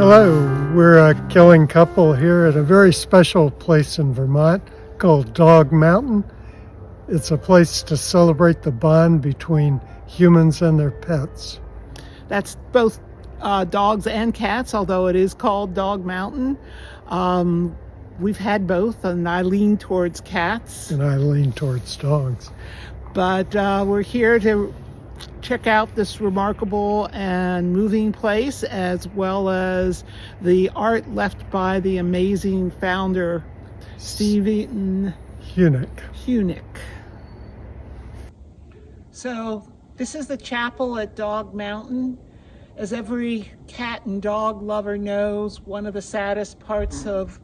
Hello, we're a killing couple here at a very special place in Vermont called Dog Mountain. It's a place to celebrate the bond between humans and their pets. That's both dogs and cats, although it is called Dog Mountain. We've had both, and I lean towards cats. And I lean towards dogs. But we're here to check out this remarkable and moving place, as well as the art left by the amazing founder, Stephen Huneck. So this is the chapel at Dog Mountain. As every cat and dog lover knows, one of the saddest parts of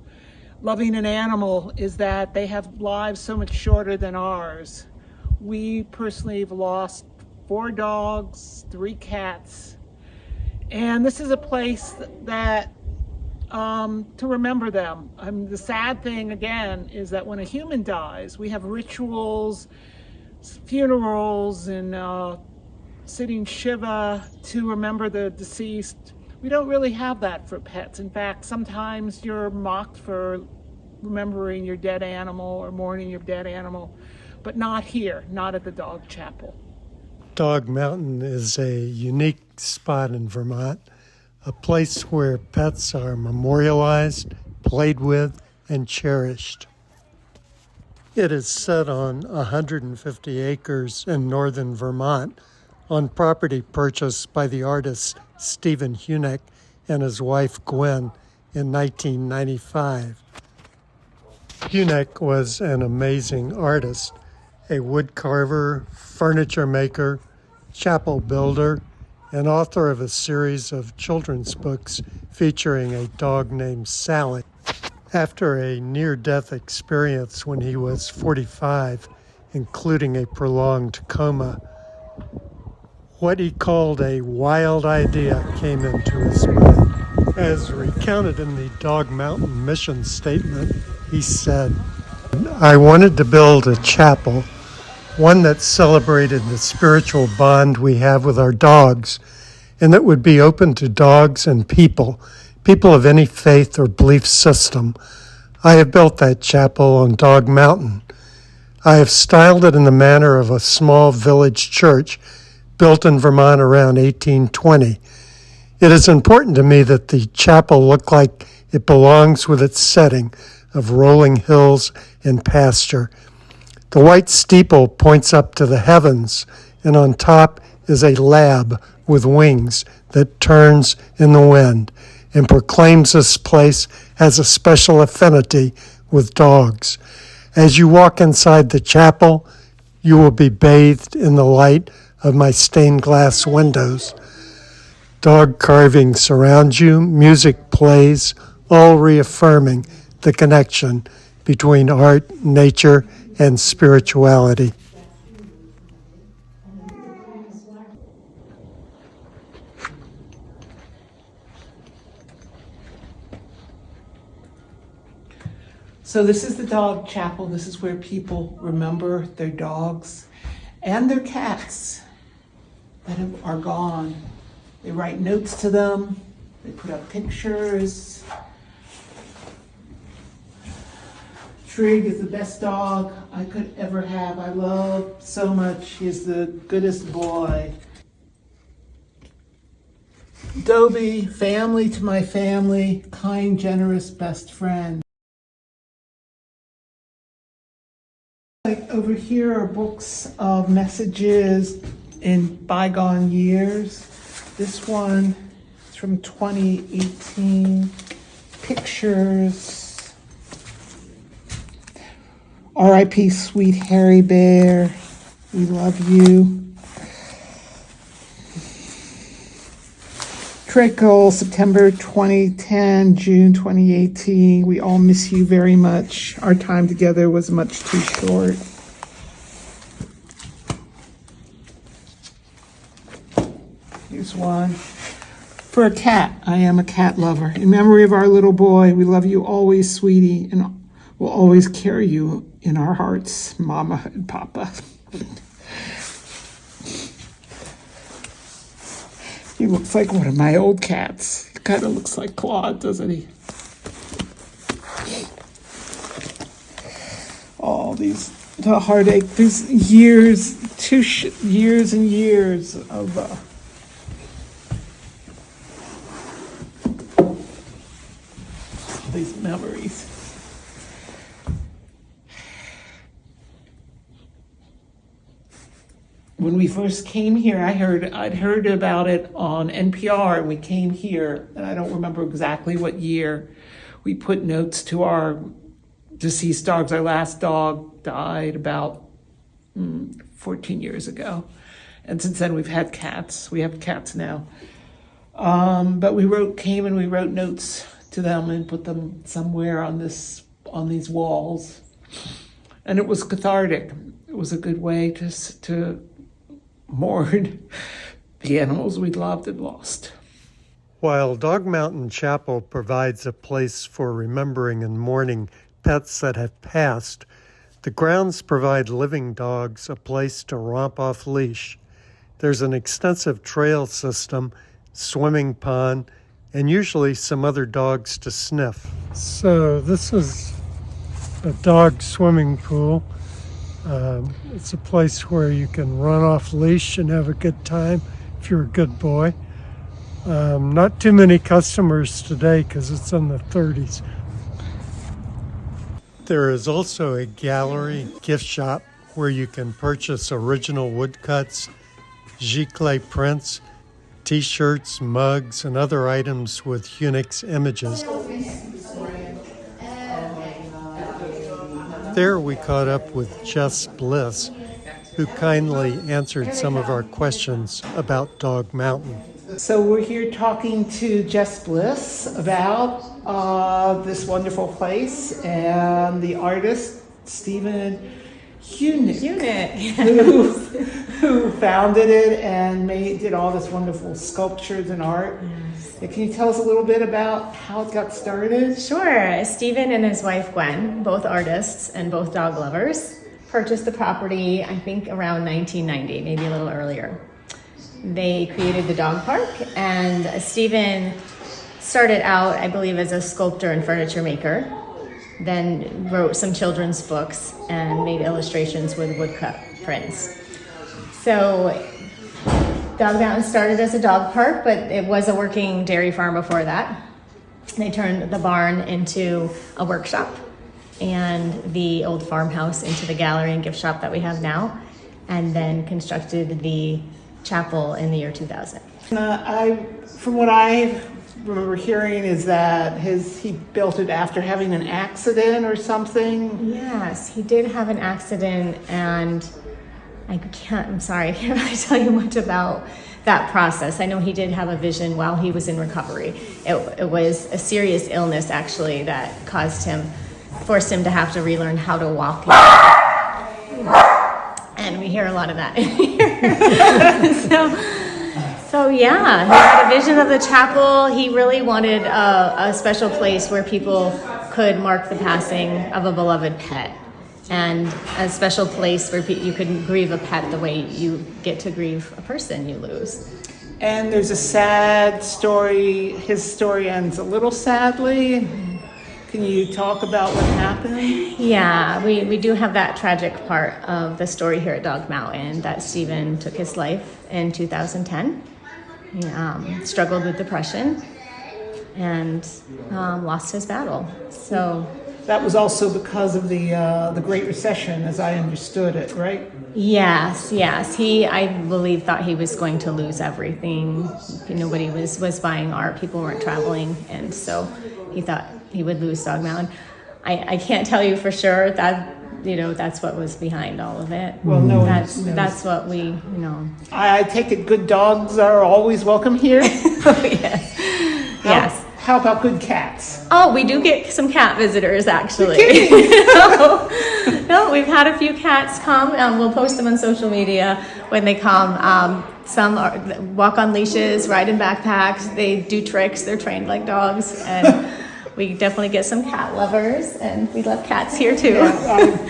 loving an animal is that they have lives so much shorter than ours. We personally have lost 4 dogs, 3 cats, and this is a place that to remember them. The sad thing again is that when a human dies, we have rituals, funerals, and sitting Shiva to remember the deceased. We don't really have that for pets. In fact, sometimes you're mocked for remembering your dead animal or mourning your dead animal, but not here, not at the dog chapel. Dog Mountain is a unique spot in Vermont, a place where pets are memorialized, played with, and cherished. It is set on 150 acres in northern Vermont, on property purchased by the artist Steven Huneck and his wife Gwen in 1995. Huneck was an amazing artist, a wood carver, furniture maker, chapel builder, and author of a series of children's books featuring a dog named Sally. After a near-death experience when he was 45, including a prolonged coma, what he called a wild idea came into his mind. As recounted in the Dog Mountain mission statement, he said, "I wanted to build a chapel, one that celebrated the spiritual bond we have with our dogs, and that would be open to dogs and people of any faith or belief system. I have built that chapel on Dog Mountain. I have styled it in the manner of a small village church built in Vermont around 1820. It is important to me that the chapel look like it belongs with its setting of rolling hills and pasture. The white steeple points up to the heavens, and on top is a lab with wings that turns in the wind and proclaims this place has a special affinity with dogs. As you walk inside the chapel, you will be bathed in the light of my stained glass windows. Dog carvings surround you, music plays, all reaffirming the connection between art, nature, and spirituality." So this is the dog chapel. This is where people remember their dogs and their cats that are gone. They write notes to them. They put up pictures. Trig is the best dog I could ever have. I love so much. He's the goodest boy. Dobie, family to my family, kind, generous, best friend. Like over here are books of messages in bygone years. This one is from 2018. Pictures. R.I.P. Sweet Harry Bear. We love you. Trickle, September 2010, June 2018. We all miss you very much. Our time together was much too short. Here's one. For a cat, I am a cat lover. In memory of our little boy, we love you always, sweetie, and we'll always carry you in our hearts, Mama and Papa. He looks like one of my old cats. Kind of looks like Claude, doesn't he? All the heartache, these years, years and years of these memories. When we first came here, I'd heard about it on NPR, and we came here, and I don't remember exactly what year. We put notes to our deceased dogs. Our last dog died about 14 years ago, and since then we've had cats. We have cats now, but we came and we wrote notes to them and put them somewhere on these walls, and it was cathartic. It was a good way to mourn the animals we loved and lost. While Dog Mountain Chapel provides a place for remembering and mourning pets that have passed, the grounds provide living dogs a place to romp off leash. There's an extensive trail system, swimming pond, and usually some other dogs to sniff. So this is a dog swimming pool. It's a place where you can run off leash and have a good time if you're a good boy. Not too many customers today because it's in the 30s. There is also a gallery gift shop where you can purchase original woodcuts, giclée prints, t-shirts, mugs, and other items with Huneck's images. There we caught up with Jess Bliss, who kindly answered some of our questions about Dog Mountain. So we're here talking to Jess Bliss about this wonderful place and the artist, Stephen Huneck, who founded it and did all this wonderful sculptures and art. Can you tell us a little bit about how it got started? Sure. Stephen and his wife Gwen, both artists and both dog lovers, purchased the property, I think around 1990, maybe a little earlier. They created the dog park, and Stephen started out, I believe, as a sculptor and furniture maker, then wrote some children's books and made illustrations with woodcut prints. So Dog Mountain started as a dog park, but it was a working dairy farm before that. They turned the barn into a workshop and the old farmhouse into the gallery and gift shop that we have now, and then constructed the chapel in the year 2000. From what I remember hearing is that he built it after having an accident or something. Yes, he did have an accident, and I'm sorry, I can't really tell you much about that process. I know he did have a vision while he was in recovery. It was a serious illness, actually, that forced him to have to relearn how to walk. And we hear a lot of that in here. So yeah, he had a vision of the chapel. He really wanted a special place where people could mark the passing of a beloved pet, and a special place where you could grieve a pet the way you get to grieve a person you lose. And there's a sad story. His story ends a little sadly. Can you talk about what happened? Yeah, we do have that tragic part of the story here at Dog Mountain, that Stephen took his life in 2010. He struggled with depression and lost his battle. So that was also because of the Great Recession, as I understood it, right? Yes. He, I believe, thought he was going to lose everything. Nobody was buying art. People weren't traveling, and so he thought he would lose Dog Mountain. I can't tell you for sure that that's what was behind all of it. Well, that's what we know. I take it good dogs are always welcome here. Yes. Yes. How about good cats? Oh, we do get some cat visitors, actually. No, we've had a few cats come, and we'll post them on social media when they come. Some walk on leashes, ride in backpacks. They do tricks. They're trained like dogs, and we definitely get some cat lovers, and we love cats here too. Yeah,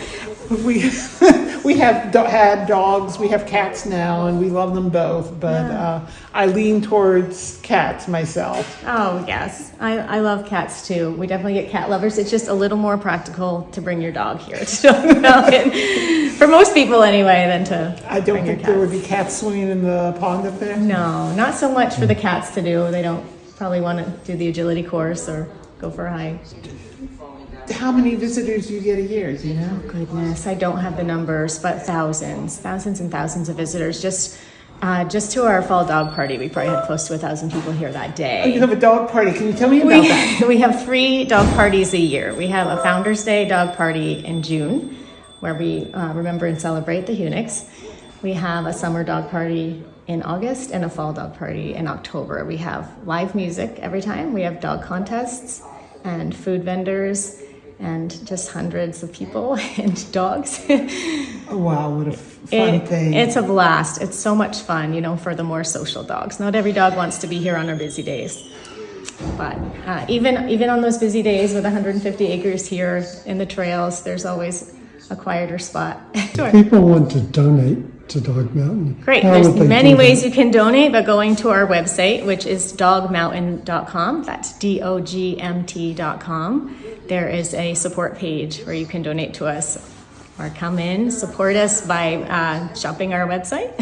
We have had dogs, we have cats now, and we love them both, but I lean towards cats myself. Oh, yes. I love cats too. We definitely get cat lovers. It's just a little more practical to bring your dog here to Dog Mountain. For most people anyway, than to I don't bring your think there would cats. be cats swimming in the pond up there. No, not so much for the cats to do. They don't probably want to do the agility course or go for a hike. How many visitors do you get a year, do you know? Goodness, I don't have the numbers, but thousands and thousands of visitors. Just to our fall dog party, we probably had close to 1,000 people here that day. Oh, you have a dog party. Can you tell me about that? We have 3 dog parties a year. We have a Founders Day dog party in June, where we remember and celebrate the Hunecks. We have a summer dog party in August and a fall dog party in October. We have live music every time. We have dog contests and food vendors and just hundreds of people and dogs. Oh, wow, what a fun thing. It's a blast. It's so much fun, for the more social dogs. Not every dog wants to be here on our busy days. But even on those busy days with 150 acres here in the trails, there's always a quieter spot. Sure. People want to donate to Dog Mountain. Great. How There's would they many do ways that? you can donate by going to our website, which is dogmountain.com. That's DOGMT.com. There is a support page where you can donate to us or come in, support us by shopping our website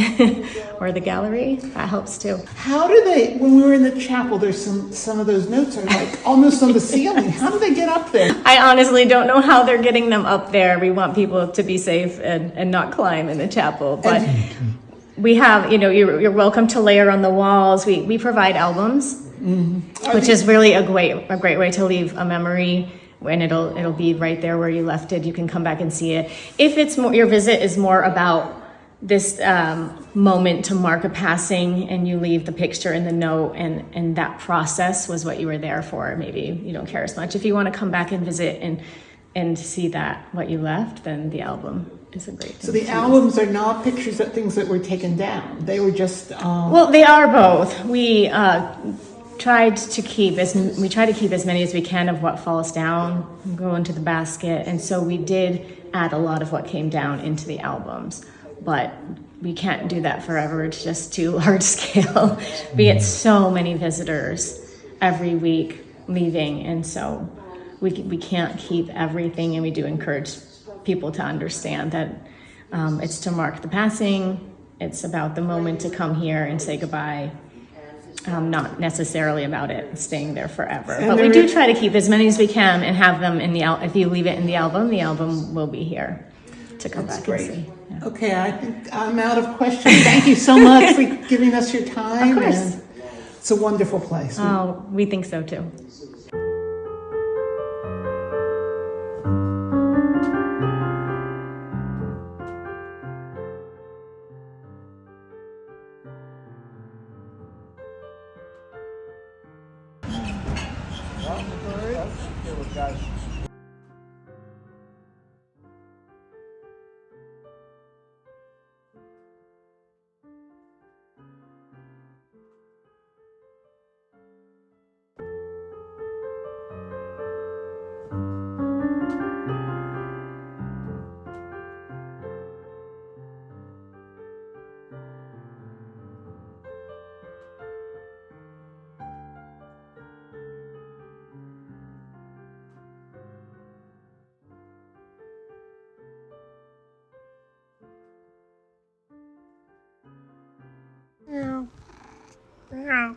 or the gallery. That helps too. How do they, when we were in the chapel, there's some of those notes are like almost on the ceiling. How do they get up there? I honestly don't know how they're getting them up there. We want people to be safe and not climb in the chapel. But we have, you're welcome to layer on the walls. We provide albums, which is really a great way to leave a memory. And it'll be right there where you left it. You can come back and see it. If it's more, your visit is more about this moment to mark a passing, and you leave the picture and the note, and that process was what you were there for. Maybe you don't care as much. If you want to come back and visit and see that what you left, then the album is a great thing. So the albums are not pictures of things that were taken down. They were just Well, they are both. We try to keep as many as we can of what falls down and go into the basket, and so we did add a lot of what came down into the albums, but we can't do that forever. It's just too large scale. We get so many visitors every week leaving, and so we can't keep everything, and we do encourage people to understand that it's to mark the passing. It's about the moment to come here and say goodbye. Not necessarily about it staying there forever, but we do try to keep as many as we can and have them in the if you leave it in the album will be here to come back great. and see. Yeah. Okay, I think I'm out of questions. Thank you so much for giving us your time. Of course. And it's a wonderful place. Oh, we think so too. Meow. Meow.